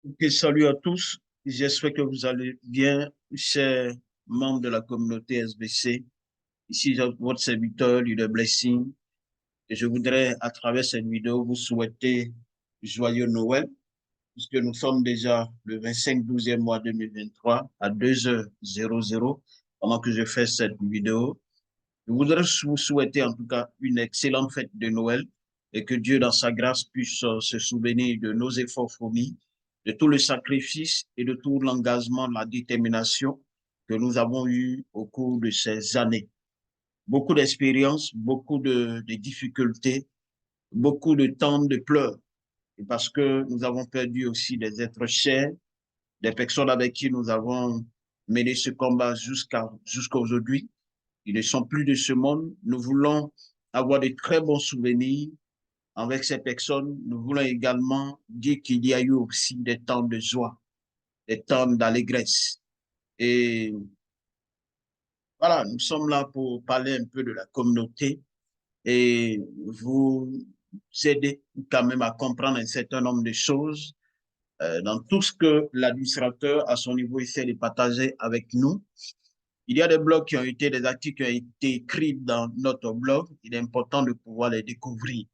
Ok, salut à tous. J'espère que vous allez bien, chers membres de la communauté SBC. Ici, votre serviteur, Leader Blessing. Et je voudrais, à travers cette vidéo, vous souhaiter joyeux Noël, puisque nous sommes déjà le 25/12e mois 2023 à 2h00, pendant que je fais cette vidéo. Je voudrais vous souhaiter en tout cas une excellente fête de Noël et que Dieu, dans sa grâce, puisse se souvenir de nos efforts fournis, de tout le sacrifice et de tout l'engagement, la détermination que nous avons eu au cours de ces années. Beaucoup d'expériences, beaucoup de difficultés, beaucoup de temps de pleurs. Et parce que nous avons perdu aussi des êtres chers, des personnes avec qui nous avons mené ce combat jusqu'à aujourd'hui. Ils ne sont plus de ce monde. Nous voulons avoir de très bons souvenirs avec ces personnes. Nous voulons également dire qu'il y a eu aussi des temps de joie, des temps d'allégresse. Et voilà, nous sommes là pour parler un peu de la communauté et vous aider quand même à comprendre un certain nombre de choses dans tout ce que l'administrateur à son niveau essaie de partager avec nous. Il y a des blogs qui ont été, des articles qui ont été écrits dans notre blog. Il est important de pouvoir les découvrir.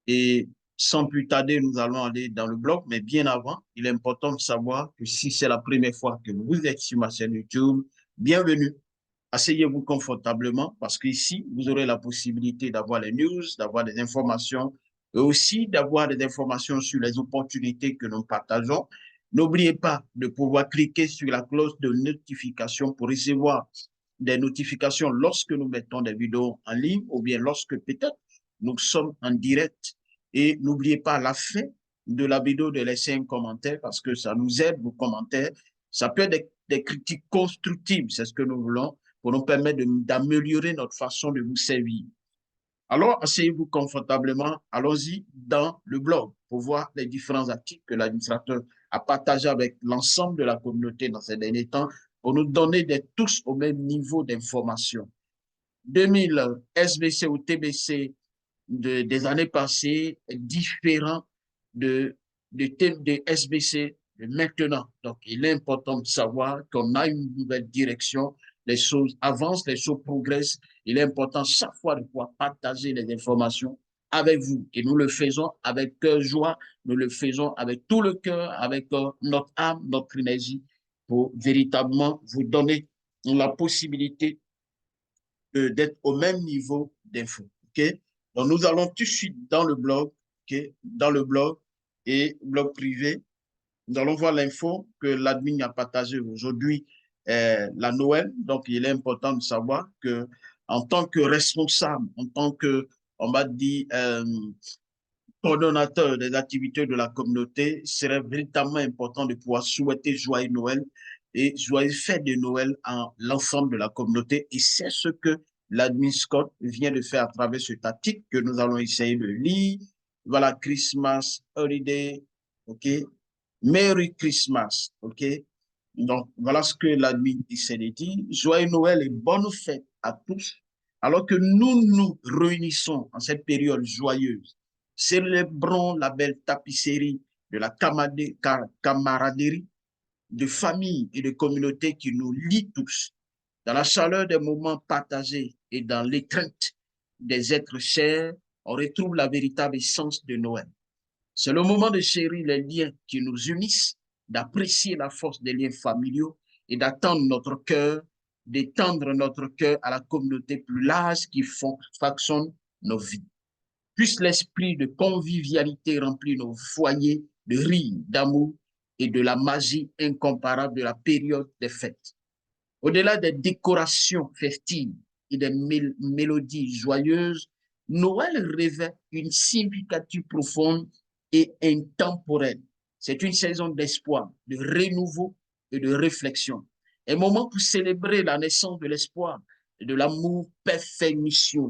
Et sans plus tarder, nous allons aller dans le blog. Mais bien avant, il est important de savoir que si c'est la première fois que vous êtes sur ma chaîne YouTube, bienvenue. Asseyez-vous confortablement parce qu'ici, vous aurez la possibilité d'avoir les news, d'avoir des informations et aussi d'avoir des informations sur les opportunités que nous partageons. N'oubliez pas de pouvoir cliquer sur la cloche de notification pour recevoir des notifications lorsque nous mettons des vidéos en ligne ou bien lorsque peut-être nous sommes en direct. Et n'oubliez pas à la fin de la vidéo de laisser un commentaire parce que ça nous aide, vos commentaires. Ça peut être des critiques constructives, c'est ce que nous voulons pour nous permettre d'améliorer notre façon de vous servir. Alors, asseyez-vous confortablement, allons-y dans le blog pour voir les différents articles que l'administrateur a partagés avec l'ensemble de la communauté dans ces derniers temps pour nous donner tous au même niveau d'information. 2000 SBC ou TBC des années passées est différent de SBC de maintenant. Donc, il est important de savoir qu'on a une nouvelle direction, les choses avancent, les choses progressent. Il est important chaque fois de pouvoir partager les informations avec vous. Et nous le faisons avec cœur joie, nous le faisons avec tout le cœur, avec notre âme, notre énergie, pour véritablement vous donner la possibilité d'être au même niveau d'info. OK? Donc, nous allons tout de suite dans le blog, OK? Dans le blog et blog privé. Nous allons voir l'info que l'admin a partagée aujourd'hui, la Noël. Donc, il est important de savoir que en tant que responsable, en tant que, on va dire, coordonnateur des activités de la communauté, il serait véritablement important de pouvoir souhaiter joyeux Noël et joyeux fête de Noël à l'ensemble de la communauté. Et c'est ce que l'admin Scott vient de faire à travers cet article que nous allons essayer de lire. Voilà, Christmas, Holiday, OK? Merry Christmas, OK? Donc, voilà ce que l'admin essaie de dire. Joyeux Noël et bonne fête à tous. Alors que nous nous réunissons en cette période joyeuse, célébrons la belle tapisserie de la camaraderie, de famille et de communauté qui nous lie tous. Dans la chaleur des moments partagés et dans l'étreinte des êtres chers, on retrouve la véritable essence de Noël. C'est le moment de chérir les liens qui nous unissent, d'apprécier la force des liens familiaux et d'attendre notre cœur, d'étendre notre cœur à la communauté plus large qui façonne nos vies. Puisse l'esprit de convivialité remplir nos foyers de rire, d'amour et de la magie incomparable de la période des fêtes. Au-delà des décorations festives et des mélodies joyeuses, Noël revêt une significative profonde et intemporelle. C'est une saison d'espoir, de renouveau et de réflexion. Un moment pour célébrer la naissance de l'espoir et de l'amour personnifié.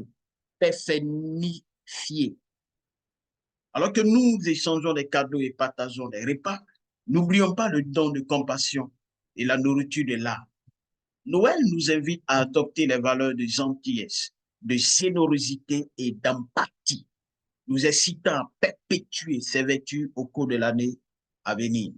Alors que nous échangeons des cadeaux et partageons des repas, n'oublions pas le don de compassion et la nourriture de l'âme. Noël nous invite à adopter les valeurs de gentillesse, de générosité et d'empathie, nous incitant à perpétuer ces vertus au cours de l'année à venir.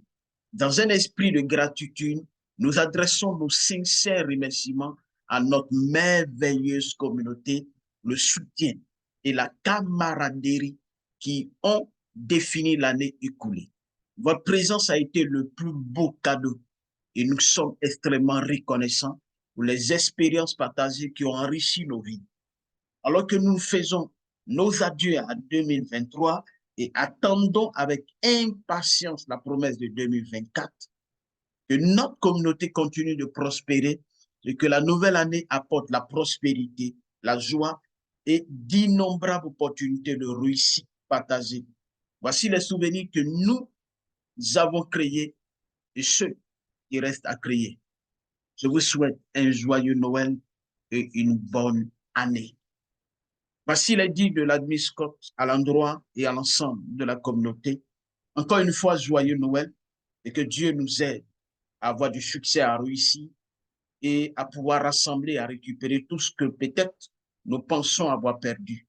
Dans un esprit de gratitude, nous adressons nos sincères remerciements à notre merveilleuse communauté, le soutien et la camaraderie qui ont défini l'année écoulée. Votre présence a été le plus beau cadeau et nous sommes extrêmement reconnaissants pour les expériences partagées qui ont enrichi nos vies. Alors que nous faisons nos adieux à 2023 et attendons avec impatience la promesse de 2024, que notre communauté continue de prospérer et que la nouvelle année apporte la prospérité, la joie et d'innombrables opportunités de réussite partagée. Voici les souvenirs que nous avons créés et ceux qui restent à créer. Je vous souhaite un joyeux Noël et une bonne année. Voici les dits de l'admin Scott à l'endroit et à l'ensemble de la communauté. Encore une fois, joyeux Noël et que Dieu nous aide à avoir du succès, à réussir et à pouvoir rassembler, à récupérer tout ce que peut-être nous pensons avoir perdu.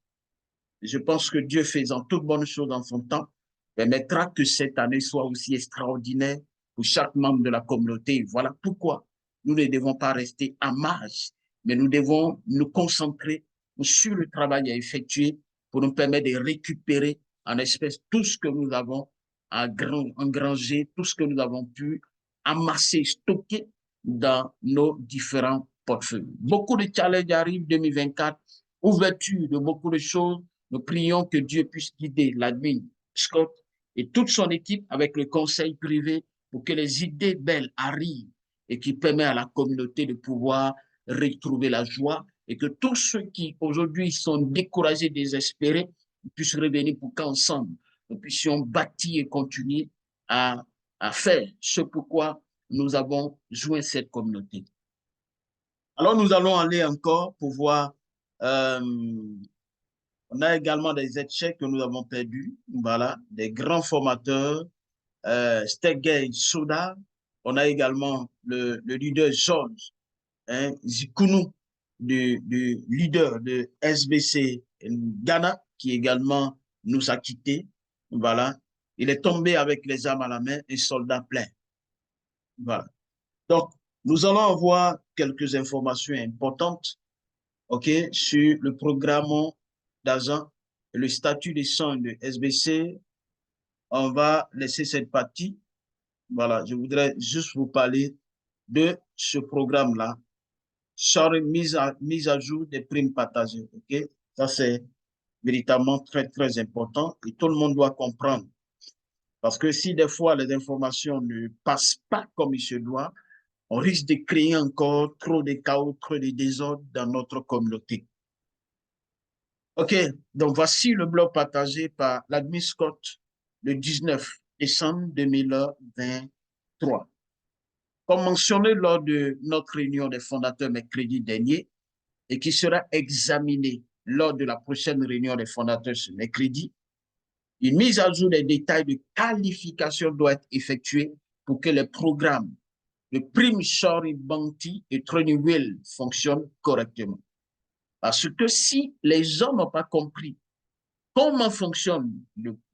Je pense que Dieu, faisant toutes bonnes choses dans son temps, permettra que cette année soit aussi extraordinaire pour chaque membre de la communauté. Voilà pourquoi nous ne devons pas rester en marge, mais nous devons nous concentrer sur le travail à effectuer pour nous permettre de récupérer en espèces tout ce que nous avons engrangé, tout ce que nous avons pu amasser, stocker dans nos différents portefeuilles. Beaucoup de challenges arrivent 2024, ouverture de beaucoup de choses. Nous prions que Dieu puisse guider l'admin Scott et toute son équipe avec le conseil privé pour que les idées belles arrivent et qui permettent à la communauté de pouvoir retrouver la joie et que tous ceux qui aujourd'hui sont découragés, désespérés, puissent revenir pour qu'ensemble, nous puissions bâtir et continuer à faire ce pourquoi nous avons joint cette communauté. Alors, nous allons aller encore pour voir on a également des échecs que nous avons perdus, voilà, des grands formateurs, Stegay Soda. On a également le leader George Zikounou, du leader de SBC Ghana, qui également nous a quittés. Voilà. Il est tombé avec les armes à la main, un soldat plein. Voilà. Donc, nous allons avoir quelques informations importantes, OK, sur le programme d'agent et le statut des soins de SBC. On va laisser cette partie. Voilà, je voudrais juste vous parler de ce programme-là. Mise à jour des primes partagées. OK, ça c'est véritablement très, très important et tout le monde doit comprendre. Parce que si des fois les informations ne passent pas comme il se doit, on risque de créer encore trop de chaos, trop de désordre dans notre communauté. OK, donc voici le blog partagé par l'admin Scott le 19 décembre 2023. Comme mentionné lors de notre réunion des fondateurs mercredi dernier et qui sera examiné lors de la prochaine réunion des fondateurs ce mercredi, une mise à jour des détails de qualification doit être effectuée pour que les programmes de Prime Shori Bounty et Training Wheel fonctionnent correctement. Parce que si les gens n'ont pas compris comment fonctionne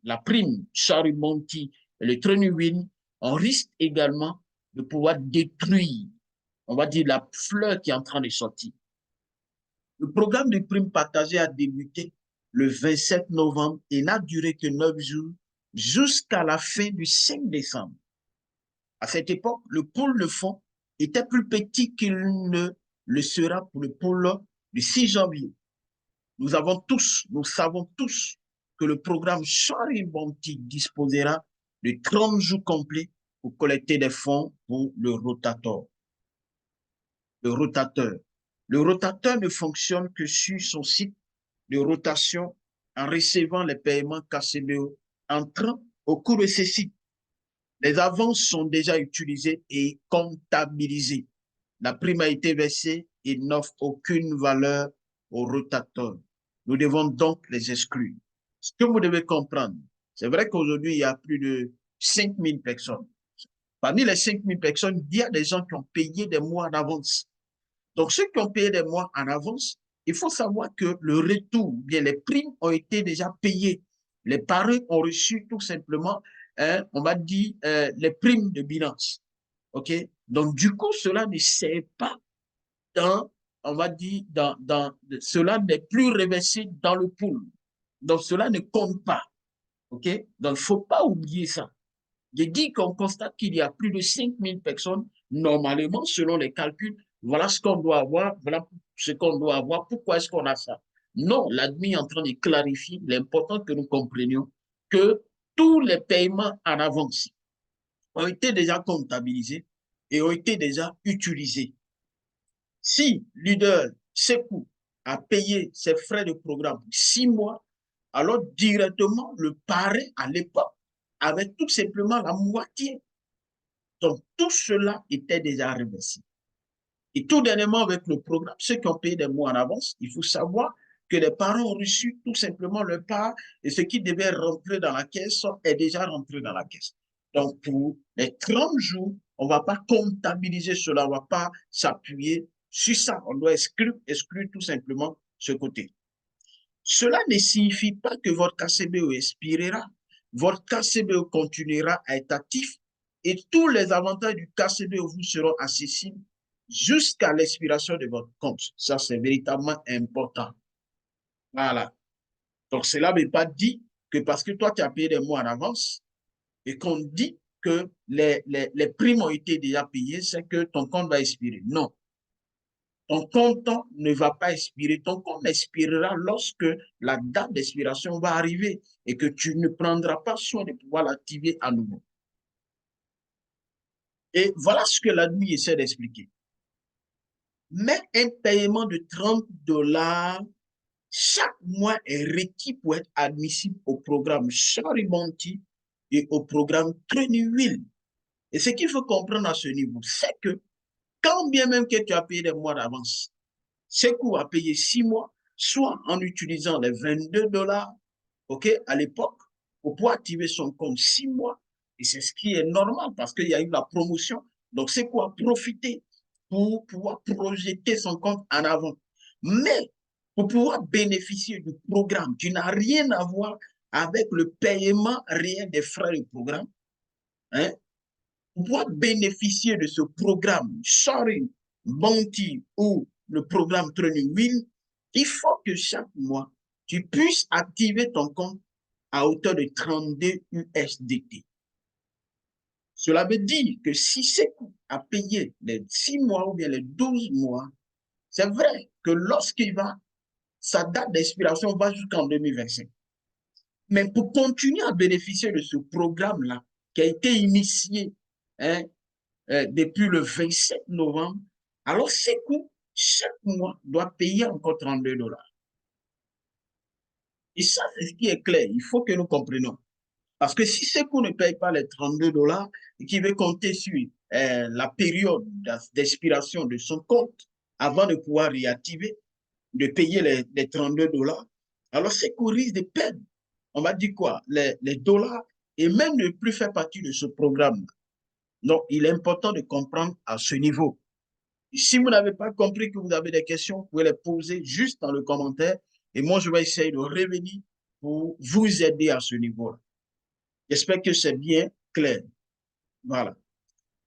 la prime Shari Bounty et le Training Wheel, on risque également de pouvoir détruire, on va dire, la fleur qui est en train de sortir. Le programme de prime partagée a débuté le 27 novembre et n'a duré que 9 jours jusqu'à la fin du 5 décembre. À cette époque, le pôle de fonds était plus petit qu'il ne le sera pour le pôle du 6 janvier. Nous savons tous que le programme Shari Bounty disposera de 30 jours complets pour collecter des fonds pour le rotateur. Le rotateur ne fonctionne que sur son site de rotation en recevant les paiements KCBO entrant au cours de ces sites. Les avances sont déjà utilisées et comptabilisées. La prime a été versée et n'offre aucune valeur au rotateur. Nous devons donc les exclure. Ce que vous devez comprendre, c'est vrai qu'aujourd'hui, il y a plus de 5000 personnes. Parmi les 5000 personnes, il y a des gens qui ont payé des mois en avance. Donc, ceux qui ont payé des mois en avance, il faut savoir que le retour, bien les primes ont été déjà payées. Les parents ont reçu tout simplement hein, on va dire, les primes de binance. OK? Donc, du coup, cela ne sert pas dans, on va dire, cela n'est plus reversé dans le pool. Donc, cela ne compte pas. OK? Donc, il ne faut pas oublier ça. Je dis qu'on constate qu'il y a plus de 5000 personnes, normalement, selon les calculs, voilà ce qu'on doit avoir, voilà ce qu'on doit avoir, pourquoi est-ce qu'on a ça? Non, l'admin est en train de clarifier l'important que nous comprenions que tous les paiements en avance ont été déjà comptabilisés et ont été déjà utilisés. Si leader Sekou a payé ses frais de programme pour 6 mois, alors directement le parrain à l'époque avait tout simplement la moitié. Donc tout cela était déjà reversé. Et tout dernièrement avec le programme, ceux qui ont payé des mois en avance, il faut savoir que les parents ont reçu tout simplement leur part et ce qui devait rentrer dans la caisse est déjà rentré dans la caisse. Donc pour les 30 jours, on ne va pas comptabiliser cela, on ne va pas s'appuyer sur ça. On doit exclure tout simplement ce côté. Cela ne signifie pas que votre KCBE expirera. Votre KCBE continuera à être actif et tous les avantages du KCBE vous seront accessibles jusqu'à l'expiration de votre compte. Ça, c'est véritablement important. Voilà. Donc, cela ne veut pas dire que parce que toi, tu as payé des mois en avance et qu'on dit que les primes ont été déjà payées, c'est que ton compte va expirer. Non. Ton compte ne va pas expirer. Ton compte expirera lorsque la date d'expiration va arriver et que tu ne prendras pas soin de pouvoir l'activer à nouveau. Et voilà ce que l'admin essaie d'expliquer. Mais un paiement de 30 dollars chaque mois est requis pour être admissible au programme Charibanti et au programme Training. Et ce qu'il faut comprendre à ce niveau, c'est que quand bien même que tu as payé des mois d'avance, Sekou a payé 6 mois, soit en utilisant les 22 dollars, OK, à l'époque, pour pouvoir activer son compte 6 mois. Et c'est ce qui est normal parce qu'il y a eu la promotion. Donc, Sekou a profité pour pouvoir projeter son compte en avant. Mais pour pouvoir bénéficier du programme qui n'a rien à voir avec le paiement réel des frais du programme, hein, pour pouvoir bénéficier de ce programme, Sharing, Bounty ou le programme Training Wheel, il faut que chaque mois, tu puisses activer ton compte à hauteur de 32 USDT. Cela veut dire que si Sekou a payé les 6 mois ou bien les 12 mois, c'est vrai que lorsqu'il va, sa date d'expiration va jusqu'en 2025. Mais pour continuer à bénéficier de ce programme-là, qui a été initié, hein, depuis le 27 novembre, alors Sekou, chaque mois, doit payer encore 32 dollars. Et ça, c'est ce qui est clair. Il faut que nous comprenions. Parce que si Sekou ne paye pas les 32 dollars et qu'il veut compter sur la période d'expiration de son compte avant de pouvoir réactiver, de payer les 32 dollars, alors Sekou risque de perdre, on va dire quoi, les dollars et même ne plus faire partie de ce programme. Donc, il est important de comprendre à ce niveau. Si vous n'avez pas compris, que vous avez des questions, vous pouvez les poser juste dans le commentaire et moi, je vais essayer de revenir pour vous aider à ce niveau-là. J'espère que c'est bien clair. Voilà.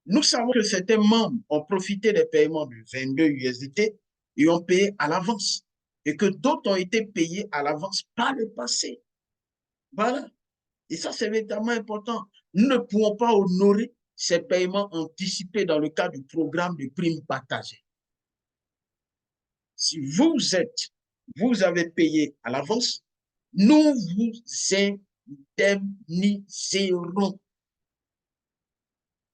Nous savons que certains membres ont profité des paiements de 22 USDT et ont payé à l'avance et que d'autres ont été payés à l'avance par le passé. Voilà. Et ça, c'est véritablement important. Nous ne pouvons pas honorer ces paiements anticipés dans le cadre du programme de primes partagées. Si vous avez payé à l'avance, nous vous indemniserons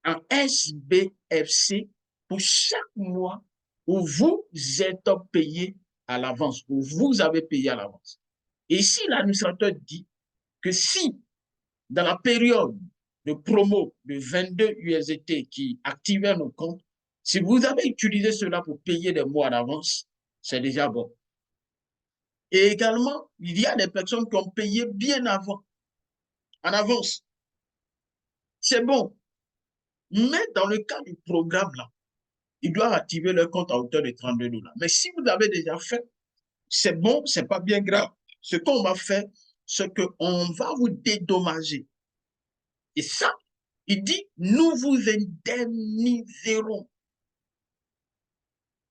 en SBFC pour chaque mois où vous êtes payé à l'avance, où vous avez payé à l'avance. Et ici, l'administrateur dit que si, dans la période de promo de 22 USDT qui activait nos comptes, si vous avez utilisé cela pour payer des mois d'avance, c'est déjà bon. Et également, il y a des personnes qui ont payé bien avant, en avance. C'est bon. Mais dans le cas du programme, là, ils doivent activer leur compte à hauteur de 32 dollars. Mais si vous avez déjà fait, c'est bon, c'est pas bien grave. Ce qu'on va faire, c'est qu'on va vous dédommager Et ça, il dit, nous vous indemniserons.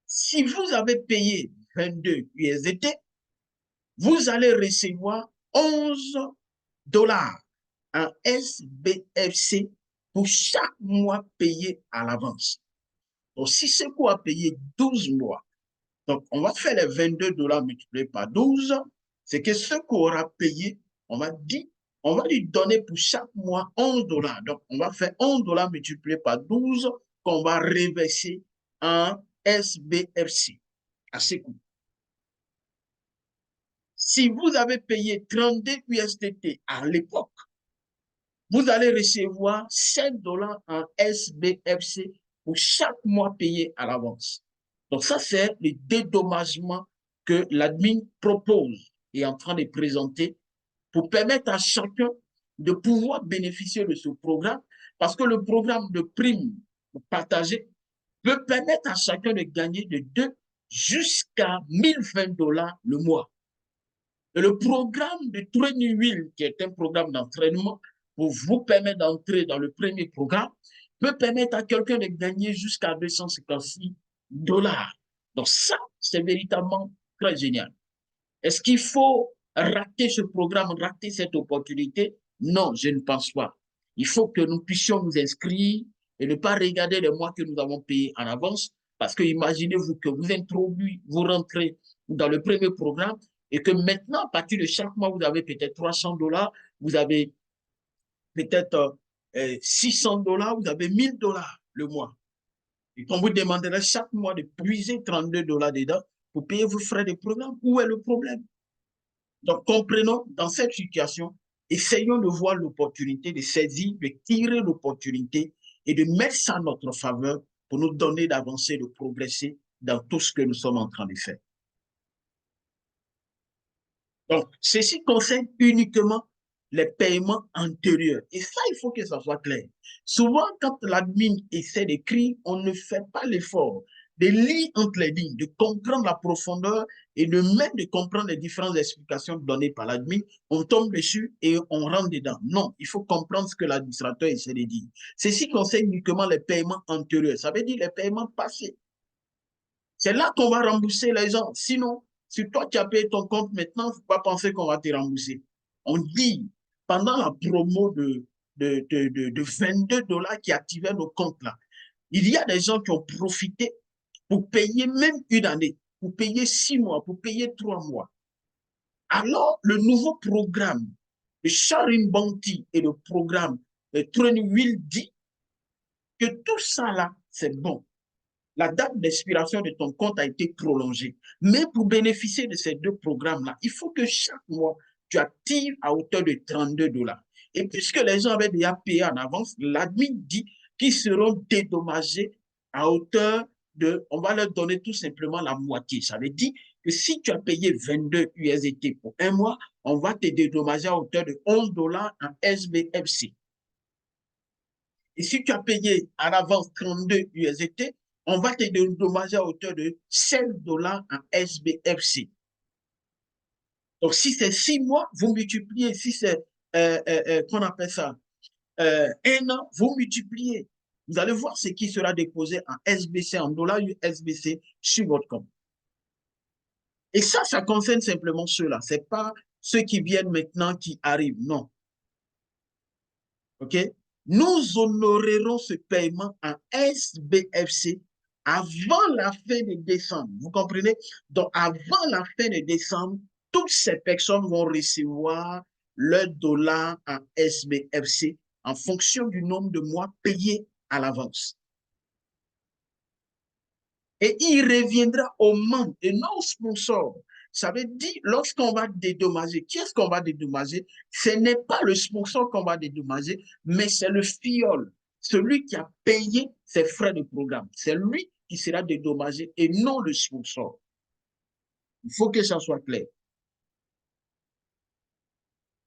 Si vous avez payé 22 USDT, vous allez recevoir 11 dollars en SBFC pour chaque mois payé à l'avance. Donc, si ce coup a payé 12 mois, donc on va faire les 22 dollars multipliés par 12, c'est que ce qu'on aura payé, on va lui donner pour chaque mois 11 dollars. Donc, on va faire 11 dollars multipliés par 12 qu'on va reverser en SBFC à ce coup. Si vous avez payé 32 USDT à l'époque, vous allez recevoir 7 dollars en SBFC pour chaque mois payé à l'avance. Donc ça, c'est le dédommagement que l'admin propose et est en train de présenter pour permettre à chacun de pouvoir bénéficier de ce programme, parce que le programme de prime partagée peut permettre à chacun de gagner de 2 jusqu'à 1020 dollars le mois. Et le programme de Training Wheel, qui est un programme d'entraînement pour vous permettre d'entrer dans le premier programme, peut permettre à quelqu'un de gagner jusqu'à 256 dollars. Donc ça, c'est véritablement très génial. Est-ce qu'il faut rater ce programme, rater cette opportunité? Non, je ne pense pas. Il faut que nous puissions nous inscrire et ne pas regarder les mois que nous avons payés en avance, parce que imaginez-vous que vous rentrez dans le premier programme et que maintenant, à partir de chaque mois, vous avez peut-être 300 dollars, vous avez peut-être 600 dollars, vous avez 1000 dollars le mois. Et qu'on vous demanderait chaque mois de puiser 32 dollars dedans pour payer vos frais de programme, où est le problème? Donc, comprenons dans cette situation, essayons de voir l'opportunité, de saisir, de tirer l'opportunité et de mettre ça en notre faveur pour nous donner d'avancer, de progresser dans tout ce que nous sommes en train de faire. Donc, ceci concerne uniquement les paiements antérieurs. Et ça, il faut que ça soit clair. Souvent, quand l'admin essaie d'écrire, on ne fait pas l'effort de lire entre les lignes, de comprendre la profondeur et de même de comprendre les différentes explications données par l'admin. On tombe dessus et on rentre dedans. Non, il faut comprendre ce que l'administrateur essaie de dire. Ceci concerne uniquement les paiements antérieurs. Ça veut dire les paiements passés. C'est là qu'on va rembourser les gens. Sinon, si toi tu as payé ton compte maintenant, il ne faut pas penser qu'on va te rembourser. On dit, pendant la promo de 22 dollars qui activaient nos comptes là, il y a des gens qui ont profité pour payer même une année, pour payer 6 mois, pour payer 3 mois. Alors, le nouveau programme, le Sharing Bounty et le programme Training Wheel dit que tout ça là, c'est bon. La date d'expiration de ton compte a été prolongée. Mais pour bénéficier de ces deux programmes-là, il faut que chaque mois, tu actives à hauteur de 32 dollars. Et puisque les gens avaient déjà payé en avance, l'admin dit qu'ils seront dédommagés à hauteur de, on va leur donner tout simplement la moitié. Ça veut dire que si tu as payé 22 USDT pour un mois, on va te dédommager à hauteur de 11 dollars en SBFC. Et si tu as payé en avance 32 USDT, on va te dédommager à hauteur de 7 dollars en SBFC. Donc, si c'est 6 mois, vous multipliez. Si c'est, qu'on appelle ça, un an, vous multipliez. Vous allez voir ce qui sera déposé en SBC, en dollars SBC sur votre compte. Et ça concerne simplement ceux-là. Ce n'est pas ceux qui viennent maintenant qui arrivent. Non. OK? Nous honorerons ce paiement en SBFC avant la fin de décembre. Vous comprenez? Donc, avant la fin de décembre, toutes ces personnes vont recevoir leur dollar en SBFC en fonction du nombre de mois payés à l'avance. Et il reviendra aux membres et non aux sponsors. Ça veut dire, lorsqu'on va dédommager, qui est-ce qu'on va dédommager? Ce n'est pas le sponsor qu'on va dédommager, mais c'est le fiole, celui qui a payé ses frais de programme. C'est lui qui sera dédommagé et non le sponsor. Il faut que ça soit clair.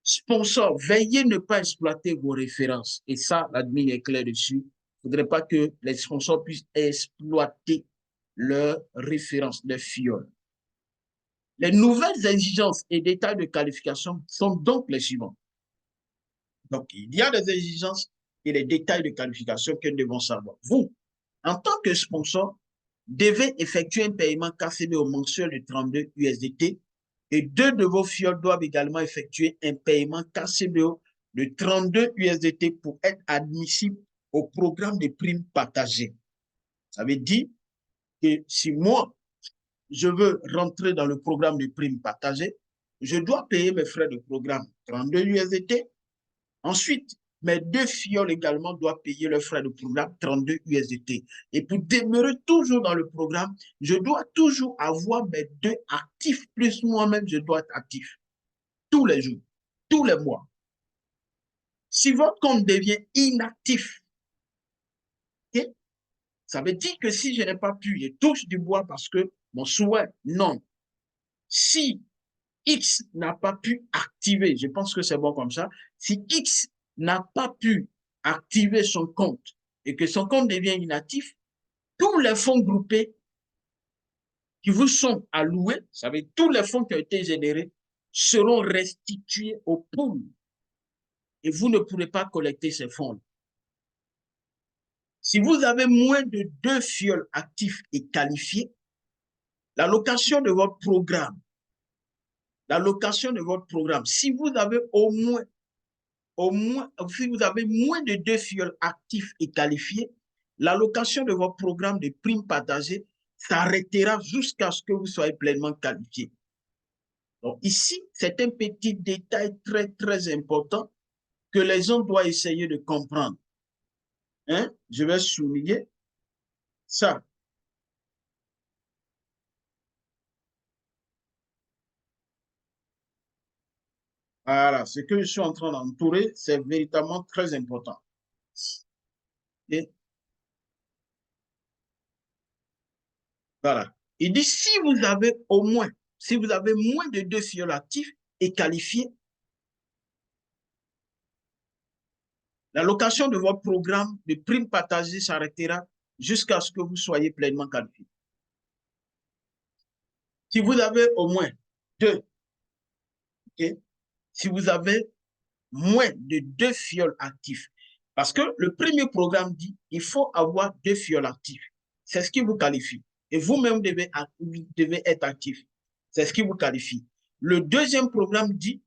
Sponsor, veillez ne pas exploiter vos références. Et ça, l'admin est clair dessus. Il ne faudrait pas que les sponsors puissent exploiter leurs références, leurs fioles. Les nouvelles exigences et détails de qualification sont donc les suivants. Donc, il y a des exigences et les détails de qualification que nous devons savoir. Vous, en tant que sponsor, devez effectuer un paiement KCBO mensuel de 32 USDT et deux de vos fioles doivent également effectuer un paiement KCBO de 32 USDT pour être admissible au programme de primes partagées. Ça veut dire que si moi, je veux rentrer dans le programme de primes partagées, je dois payer mes frais de programme 32 USDT. Ensuite, mes deux fioles également doivent payer leurs frais de programme 32 USDT. Et pour demeurer toujours dans le programme, je dois toujours avoir mes deux actifs, plus moi-même, je dois être actif tous les jours, tous les mois. Si votre compte devient inactif, okay, ça veut dire que si je n'ai pas pu, je touche du bois parce que mon souhait, non. Si X n'a pas pu activer, je pense que c'est bon comme ça, si X n'a pas pu activer son compte et que son compte devient inactif, tous les fonds groupés qui vous sont alloués, ça veut dire tous les fonds qui ont été générés, seront restitués au pool et vous ne pourrez pas collecter ces fonds. Si vous avez moins de 2 fioles actifs et qualifiés, l'allocation de votre programme, si vous avez si vous avez moins de 2 fioles actifs et qualifiés, l'allocation de votre programme de primes partagées s'arrêtera jusqu'à ce que vous soyez pleinement qualifié. Donc ici, c'est un petit détail très, très important que les gens doivent essayer de comprendre. Hein? Je vais souligner ça. Voilà, ce que je suis en train d'entourer, c'est véritablement très important. Et voilà. Il dit, si vous avez moins de 2 fioles actifs et qualifiés, l'allocation de votre programme de primes partagées s'arrêtera jusqu'à ce que vous soyez pleinement qualifié. Si vous avez au moins 2, okay, si vous avez moins de 2 fioles actifs, parce que le premier programme dit il faut avoir 2 fioles actifs. C'est ce qui vous qualifie. Et vous-même devez être actif. C'est ce qui vous qualifie. Le deuxième programme dit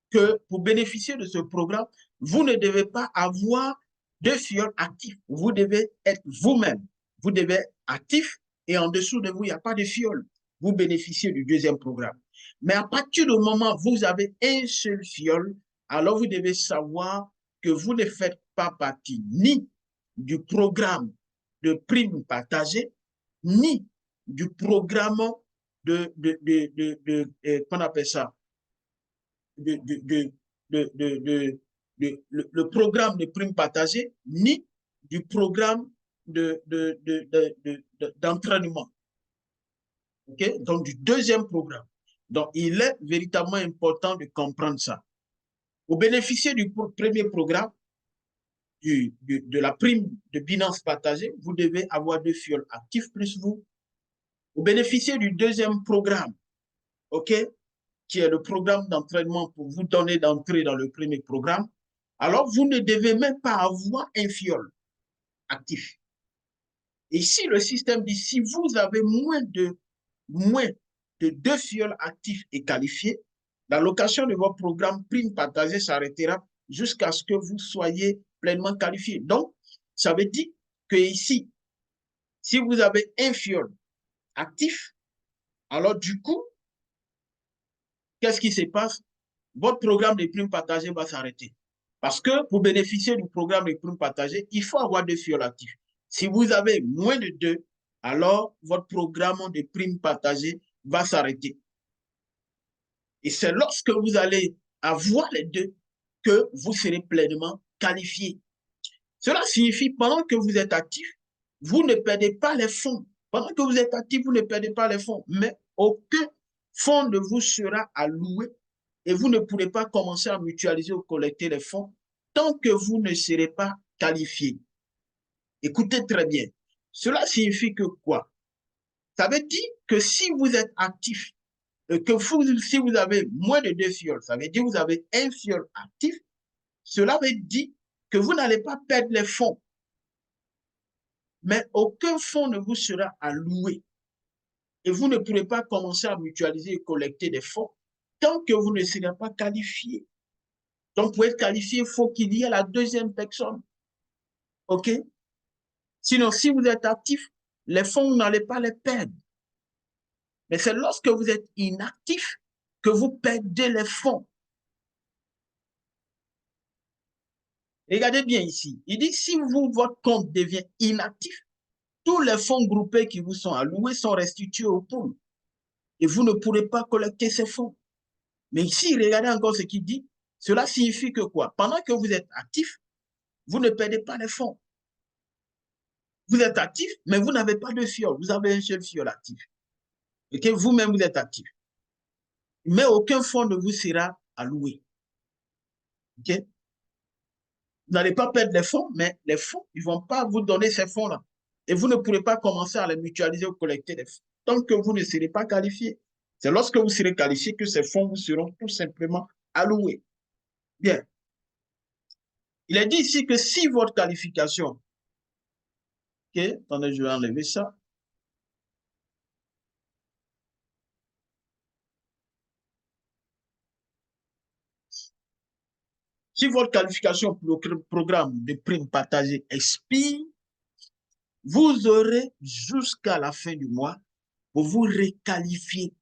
que pour bénéficier de ce programme, vous ne devez pas avoir 2 fioles actifs. Vous devez être vous-même. Vous devez être actif et en dessous de vous, il n'y a pas de fiole. Vous bénéficiez du deuxième programme. Mais à partir du moment où vous avez un seul fiole, alors vous devez savoir que vous ne faites pas partie ni du programme de primes partagées, ni du programme qu'on appelle ça, le programme de primes partagées, ni du programme d'entraînement. Okay? Donc, du deuxième programme. Donc, il est véritablement important de comprendre ça. Vous bénéficiez du premier programme, de la prime de Binance partagée, vous devez avoir 2 fioles actifs plus vous. Vous bénéficiez du deuxième programme, OK, qui est le programme d'entraînement pour vous donner d'entrer dans le premier programme. Alors, vous ne devez même pas avoir un fiole actif. Et si le système dit, si vous avez moins de 2 fioles actifs et qualifiés, l'allocation de votre programme prime partagée s'arrêtera jusqu'à ce que vous soyez pleinement qualifié. Donc, ça veut dire que ici, si vous avez un fiole actif, alors du coup, qu'est-ce qui se passe? Votre programme de primes partagées va s'arrêter. Parce que pour bénéficier du programme de primes partagées, il faut avoir 2 fioles actifs. Si vous avez moins de 2, alors votre programme de primes partagées va s'arrêter. Et c'est lorsque vous allez avoir les 2 que vous serez pleinement qualifié. Cela signifie, pendant que vous êtes actif, vous ne perdez pas les fonds. Pendant que vous êtes actif, vous ne perdez pas les fonds. Mais aucun fonds ne vous sera alloué et vous ne pourrez pas commencer à mutualiser ou collecter les fonds tant que vous ne serez pas qualifié. Écoutez très bien. Cela signifie que quoi? Ça veut dire que si vous êtes actif, si vous avez moins de 2 fioles, ça veut dire que vous avez un fiole actif, cela veut dire que vous n'allez pas perdre les fonds. Mais aucun fonds ne vous sera alloué. Et vous ne pourrez pas commencer à mutualiser et collecter des fonds tant que vous ne serez pas qualifié. Donc, pour être qualifié, il faut qu'il y ait la deuxième personne. OK? Sinon, si vous êtes actif, les fonds, vous n'allez pas les perdre. Mais c'est lorsque vous êtes inactif que vous perdez les fonds. Regardez bien ici. Il dit, si vous, votre compte devient inactif, tous les fonds groupés qui vous sont alloués sont restitués au pool. Et vous ne pourrez pas collecter ces fonds. Mais ici, regardez encore ce qu'il dit. Cela signifie que quoi? Pendant que vous êtes actif, vous ne perdez pas les fonds. Vous êtes actif, mais vous n'avez pas de fiole. Vous avez un seul fiole actif. Et que vous-même, vous êtes actif. Mais aucun fonds ne vous sera alloué. OK? Vous n'allez pas perdre les fonds, mais les fonds, ils ne vont pas vous donner ces fonds-là. Et vous ne pourrez pas commencer à les mutualiser ou collecter les fonds tant que vous ne serez pas qualifié. C'est lorsque vous serez qualifié que ces fonds vous seront tout simplement alloués. Bien. Il est dit ici que si votre qualification, OK, attendez, je vais enlever ça. Si votre qualification pour le programme de prime partagée expire, vous aurez jusqu'à la fin du mois pour vous requalifier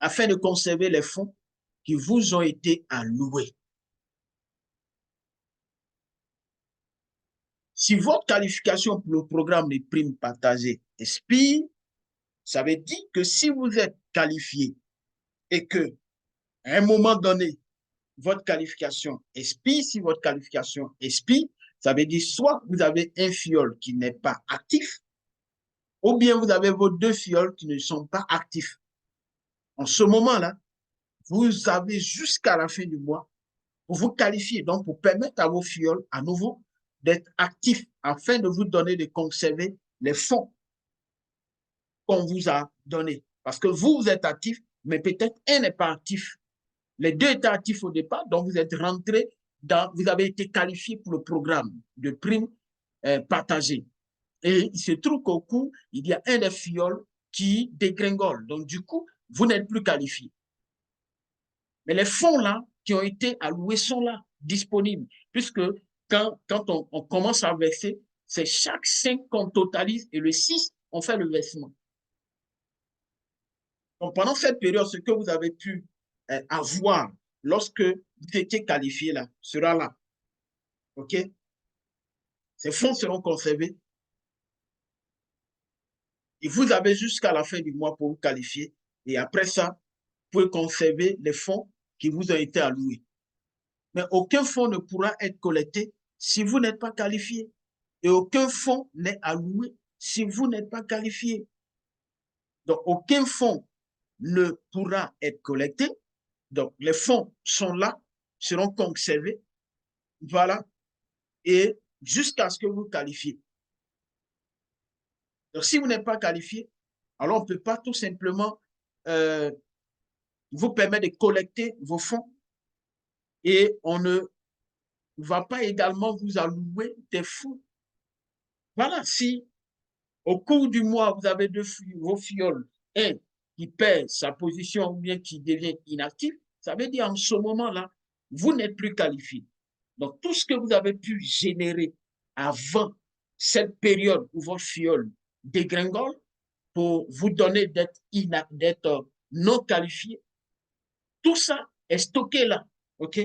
afin de conserver les fonds qui vous ont été alloués. Si votre qualification pour le programme de prime partagée expire, ça veut dire que si vous êtes qualifié et que à un moment donné, votre qualification expire, si votre qualification expire, ça veut dire soit vous avez un fiole qui n'est pas actif, ou bien vous avez vos deux fioles qui ne sont pas actifs. En ce moment-là, vous avez jusqu'à la fin du mois pour vous qualifier, donc pour permettre à vos fioles à nouveau d'être actifs afin de vous donner de conserver les fonds qu'on vous a donnés. Parce que vous êtes actif, mais peut-être un n'est pas actif. Les deux étaient actifs au départ, donc vous êtes rentré vous avez été qualifié pour le programme de prime partagée. Et il se trouve qu'au coup, il y a un des fioles qui dégringole. Donc, du coup, vous n'êtes plus qualifié. Mais les fonds là qui ont été alloués sont là, disponibles, puisque quand on commence à verser, c'est chaque 5 qu'on totalise et le 6, on fait le versement. Donc, pendant cette période, ce que vous avez pu avoir lorsque vous étiez qualifié là, sera là. OK? Ces fonds seront conservés. Et vous avez jusqu'à la fin du mois pour vous qualifier. Et après ça, vous pouvez conserver les fonds qui vous ont été alloués. Mais aucun fonds ne pourra être collecté si vous n'êtes pas qualifié. Et aucun fonds n'est alloué si vous n'êtes pas qualifié. Donc, aucun fonds ne pourra être collecté. Donc, les fonds sont là, seront conservés. Voilà. Et jusqu'à ce que vous qualifiez. Donc, si vous n'êtes pas qualifié, alors on ne peut pas tout simplement vous permettre de collecter vos fonds et on ne va pas également vous allouer des fonds. Voilà, si au cours du mois, vous avez vos fioles, un qui perd sa position ou bien qui devient inactif, ça veut dire en ce moment-là, vous n'êtes plus qualifié. Donc, tout ce que vous avez pu générer avant cette période où votre fiole dégringole pour vous donner d'être non qualifié, tout ça est stocké là. OK?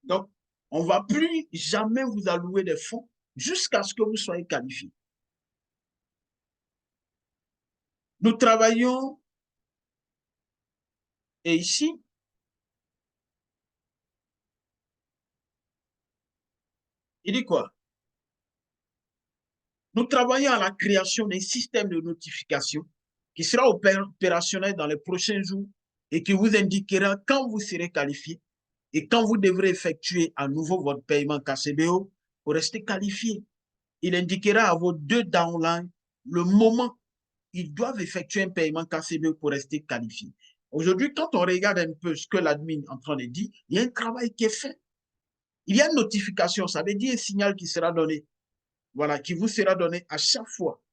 Donc, on ne va plus jamais vous allouer des fonds jusqu'à ce que vous soyez qualifié. Nous travaillons, et ici, il dit quoi? Nous travaillons à la création d'un système de notification qui sera opérationnel dans les prochains jours et qui vous indiquera quand vous serez qualifié et quand vous devrez effectuer à nouveau votre paiement KCBO pour rester qualifié. Il indiquera à vos deux downlines le moment où ils doivent effectuer un paiement KCBO pour rester qualifié. Aujourd'hui, quand on regarde un peu ce que l'admin est en train de dire, il y a un travail qui est fait. Il y a une notification, ça veut dire un signal qui sera donné. Voilà, qui vous sera donné à chaque fois.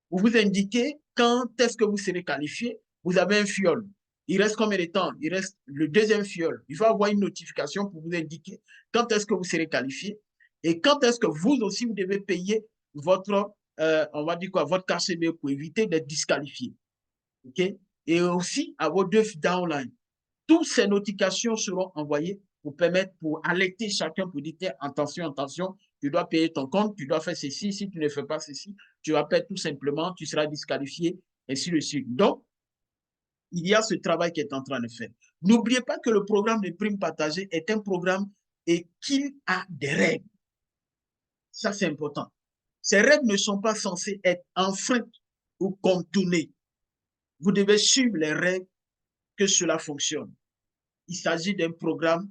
Vous vous indiquez quand est-ce que vous serez qualifié. Vous avez un fiole. Il reste combien de temps? Il reste le deuxième fiole. Il va avoir une notification pour vous indiquer quand est-ce que vous serez qualifié et quand est-ce que vous aussi, vous devez payer votre, on va dire quoi, votre KCB pour éviter d'être disqualifié. OK? Et aussi à vos deux downlines. Toutes ces notifications seront envoyées pour permettre, pour alerter chacun, pour dire attention, attention, tu dois payer ton compte, tu dois faire ceci, si tu ne fais pas ceci, tu vas perdre tout simplement, tu seras disqualifié, ainsi de suite. Donc, il y a ce travail qui est en train de faire. N'oubliez pas que le programme de primes partagées est un programme et qu'il a des règles. Ça, c'est important. Ces règles ne sont pas censées être enfreintes ou contournées. Vous devez suivre les règles que cela fonctionne. Il s'agit d'un programme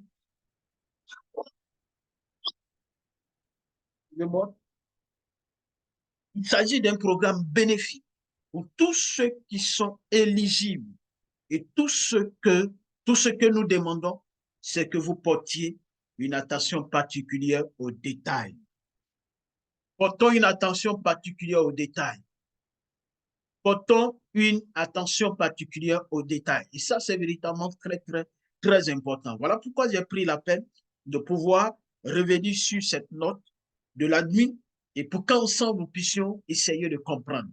il s'agit d'un programme bénéfique pour tous ceux qui sont éligibles. Et tout ce que nous demandons, c'est que vous portiez une attention particulière aux détails. Portons une attention particulière aux détails. Portons une attention particulière aux détails. Et ça, c'est véritablement très, très, très important. Voilà pourquoi j'ai pris la peine de pouvoir revenir sur cette note de l'admin et pour qu'ensemble nous puissions essayer de comprendre.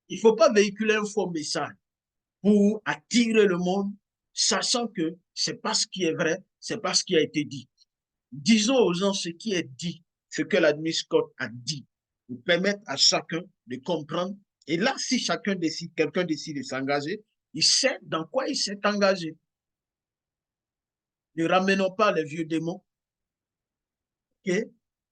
Il ne faut pas véhiculer un faux message pour attirer le monde, sachant que ce n'est pas ce qui est vrai, ce n'est pas ce qui a été dit. Disons aux gens ce qui est dit, ce que l'admin Scott a dit, pour permettre à chacun de comprendre. Et là, si chacun décide, quelqu'un décide de s'engager, il sait dans quoi il s'est engagé. Ne ramenons pas les vieux démons, okay?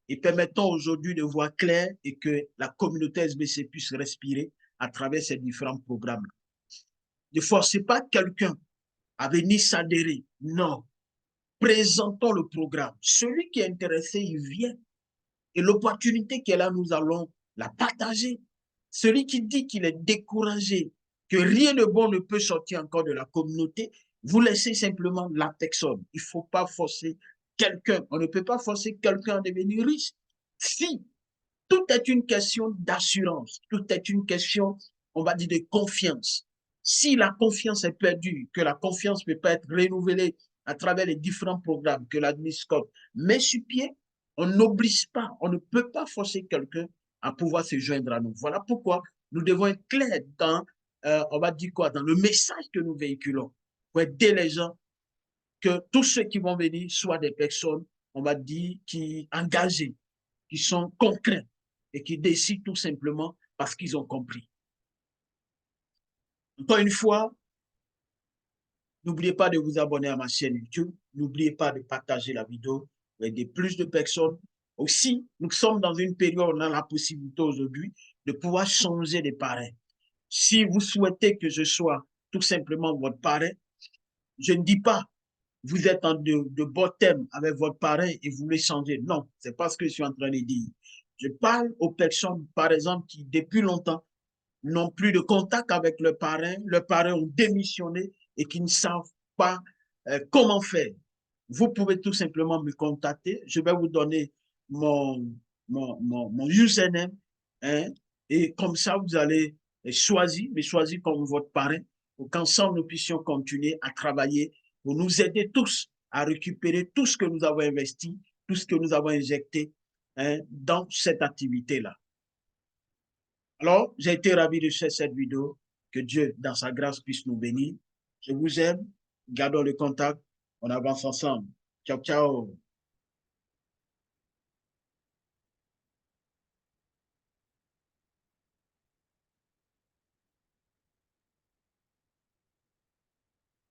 Et permettons aujourd'hui de voir clair et que la communauté SBC puisse respirer à travers ces différents programmes. Ne forcez pas quelqu'un à venir s'adhérer. Non. Présentons le programme. Celui qui est intéressé, il vient. Et l'opportunité qui est là, nous allons la partager. Celui qui dit qu'il est découragé, que rien de bon ne peut sortir encore de la communauté, vous laissez simplement la personne. Il ne faut pas forcer quelqu'un. On ne peut pas forcer quelqu'un à devenir riche. Si tout est une question d'assurance, tout est une question, on va dire, de confiance. Si la confiance est perdue, que la confiance ne peut pas être renouvelée à travers les différents programmes que l'administrateur met sur pied, on n'oblige pas, on ne peut pas forcer quelqu'un à pouvoir se joindre à nous. Voilà pourquoi nous devons être clairs dans, on va dire quoi, dans le message que nous véhiculons, pour aider les gens, que tous ceux qui vont venir soient des personnes, on va dire, qui engagées, qui sont concrets et qui décident tout simplement parce qu'ils ont compris. Encore une fois, n'oubliez pas de vous abonner à ma chaîne YouTube. N'oubliez pas de partager la vidéo avec aider plus de personnes. Aussi, nous sommes dans une période où on a la possibilité aujourd'hui de pouvoir changer de parrain. Si vous souhaitez que je sois tout simplement votre parrain, je ne dis pas vous êtes en de bon thème avec votre parrain et vous voulez changer. Non, c'est pas ce que je suis en train de dire. Je parle aux personnes, par exemple, qui depuis longtemps n'ont plus de contact avec le parrain ont démissionné et qui ne savent pas comment faire. Vous pouvez tout simplement me contacter. Je vais vous donner mon username, hein, et comme ça, vous allez choisir comme votre parrain pour qu'ensemble, nous puissions continuer à travailler pour nous aider tous à récupérer tout ce que nous avons investi, tout ce que nous avons injecté, hein, dans cette activité-là. Alors, j'ai été ravi de faire cette vidéo. Que Dieu, dans sa grâce, puisse nous bénir. Je vous aime. Gardons le contact. On avance ensemble. Ciao, ciao.